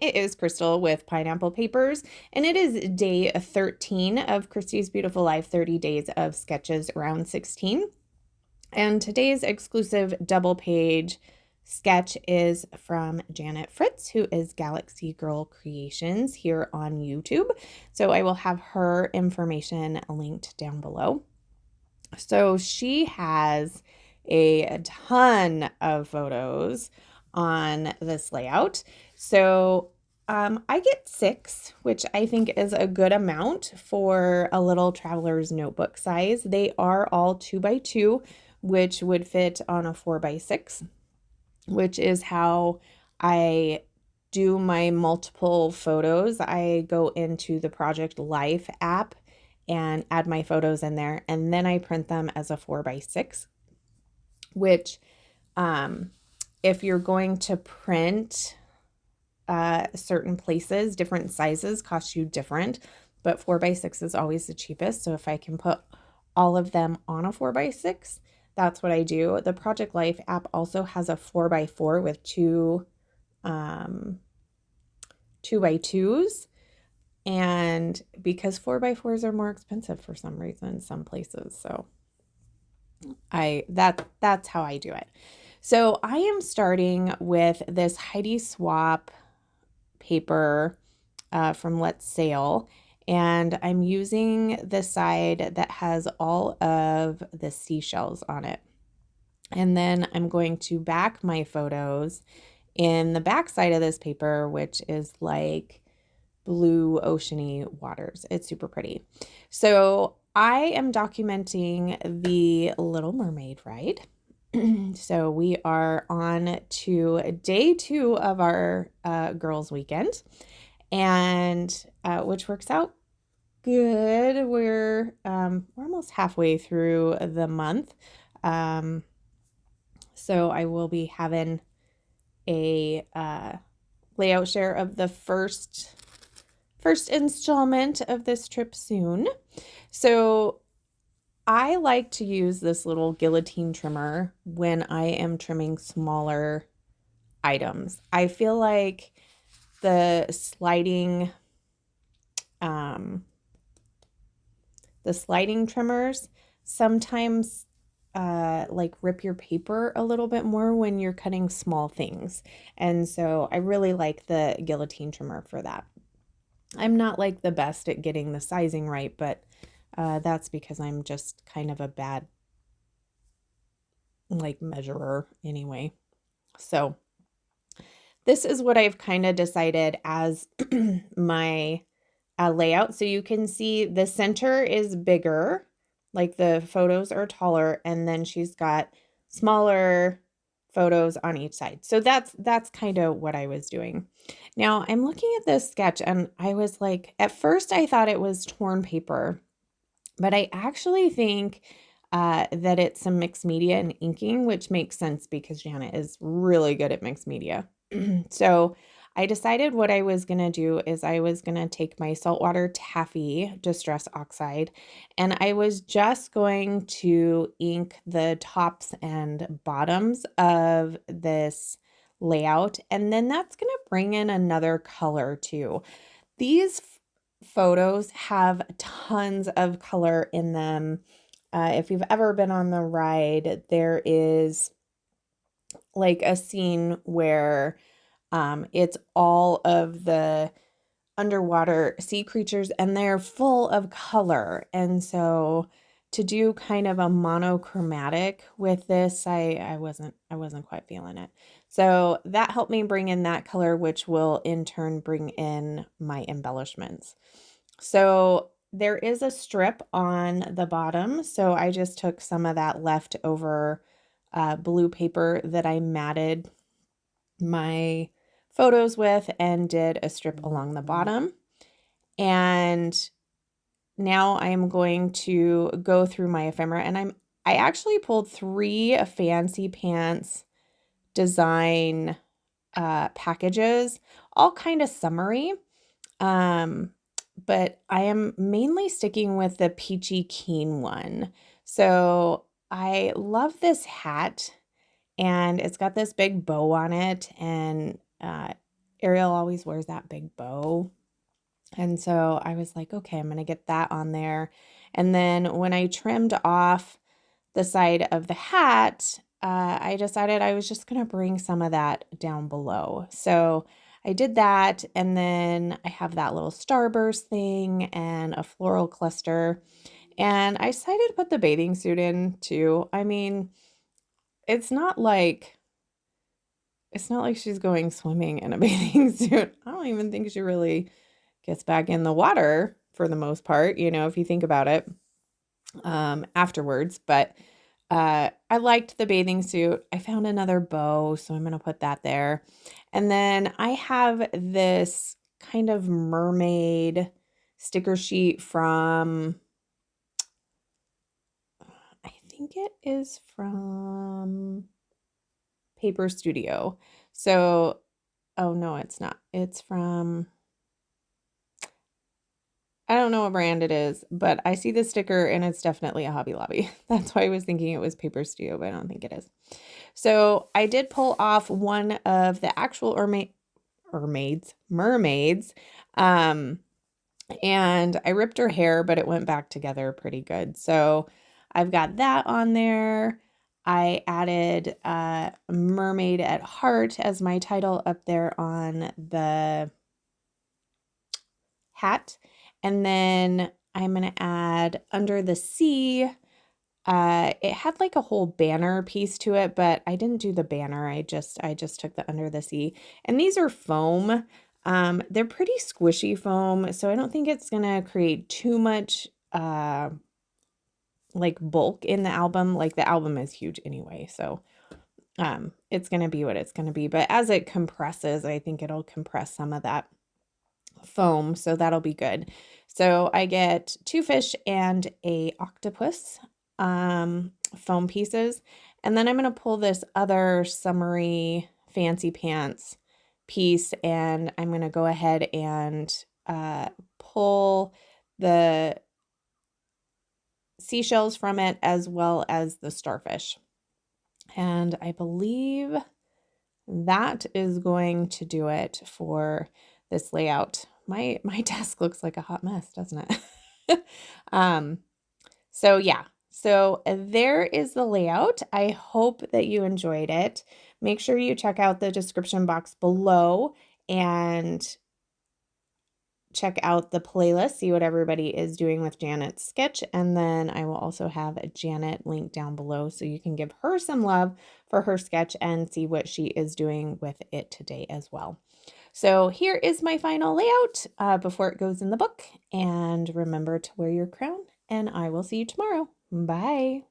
It is Crystal with Pineapple Papers, and it is day 13 of Christy's Beautiful Life 30 Days of Sketches Round 16. And today's exclusive double page sketch is from Janet Fritz, who is Galaxy Girl Creations here on YouTube. So I will have her information linked down below. So she has a ton of photos on this layout. So I get 6, which I think is a good amount for a little traveler's notebook size. They are all 2x2, which would fit on a 4x6, which is how I do my multiple photos. I go into the Project Life app and add my photos in there, and then I print them as a 4x6, which if you're going to print certain places, different sizes cost you different, but 4x6 is always the cheapest. So if I can put all of them on a 4x6, that's what I do. The Project Life app also has a 4x4 with two 2x2s. And because 4x4s are more expensive for some reason, some places. So that's how I do it. So I am starting with this Heidi Swap paper from Let's Sail, and I'm using the side that has all of the seashells on it. And then I'm going to back my photos in the back side of this paper, which is like blue oceany waters. It's super pretty. So I am documenting the Little Mermaid ride. So we are on to day 2 of our girls' weekend, and which works out good. We're almost halfway through the month, so I will be having a layout share of the first installment of this trip soon. So I like to use this little guillotine trimmer when I am trimming smaller items. I feel like the sliding trimmers sometimes like rip your paper a little bit more when you're cutting small things. And so I really like the guillotine trimmer for that. I'm not like the best at getting the sizing right, but that's because I'm just kind of a bad like measurer anyway. So this is what I've kind of decided as my layout. So you can see the center is bigger, like the photos are taller, and then she's got smaller photos on each side. So that's kind of what I was doing. Now I'm looking at this sketch and I was like, at first I thought it was torn paper, but I actually think that it's some mixed media and inking, which makes sense because Janet is really good at mixed media. So I decided what I was going to do is I was going to take my saltwater taffy distress oxide, and I was just going to ink the tops and bottoms of this layout, and then that's going to bring in another color too. These photos have tons of color in them. If you've ever been on the ride, there is like a scene where it's all of the underwater sea creatures and they're full of color. And so to do kind of a monochromatic with this, I wasn't quite feeling it. So that helped me bring in that color, which will in turn bring in my embellishments. So there is a strip on the bottom. So I just took some of that leftover blue paper that I matted my photos with and did a strip along the bottom. And now I'm going to go through my ephemera, and I actually pulled 3 Fancy Pants design packages, all kind of summery. But I am mainly sticking with the Peachy Keen one. So I love this hat, and it's got this big bow on it, and Ariel always wears that big bow. And so I was like, okay, I'm going to get that on there. And then when I trimmed off the side of the hat, I decided I was just going to bring some of that down below. So I did that, and then I have that little starburst thing and a floral cluster, and I decided to put the bathing suit in too. I mean, it's not like she's going swimming in a bathing suit. I don't even think she really gets back in the water for the most part, if you think about it, afterwards. But I liked the bathing suit. I found another bow, so I'm going to put that there. And then I have this kind of mermaid sticker sheet from, I think it is from Paper Studio. So, oh no, it's not. It's from, I don't know what brand it is, but I see the sticker and it's definitely a Hobby Lobby. That's why I was thinking it was Paper Studio, but I don't think it is. So I did pull off one of the actual mermaids. And I ripped her hair, but it went back together pretty good. So I've got that on there. I added Mermaid at Heart as my title up there on the hat. And then I'm going to add Under the Sea. It had like a whole banner piece to it, but I didn't do the banner. I just took the Under the Sea. And these are foam. They're pretty squishy foam, so I don't think it's going to create too much like bulk in the album. Like the album is huge anyway, so it's going to be what it's going to be. But as it compresses, I think it'll compress some of that foam, so that'll be good. So I get 2 fish and a octopus foam pieces, and then I'm going to pull this other summery fancy pants piece, and I'm going to go ahead and pull the seashells from it as well as the starfish. And I believe that is going to do it for this layout. My desk looks like a hot mess, doesn't it? So yeah. So there is the layout. I hope that you enjoyed it. Make sure you check out the description box below and check out the playlist, see what everybody is doing with Janet's sketch. And then I will also have a Janet link down below so you can give her some love for her sketch and see what she is doing with it today as well. So here is my final layout before it goes in the book. And remember to wear your crown, and I will see you tomorrow. Bye.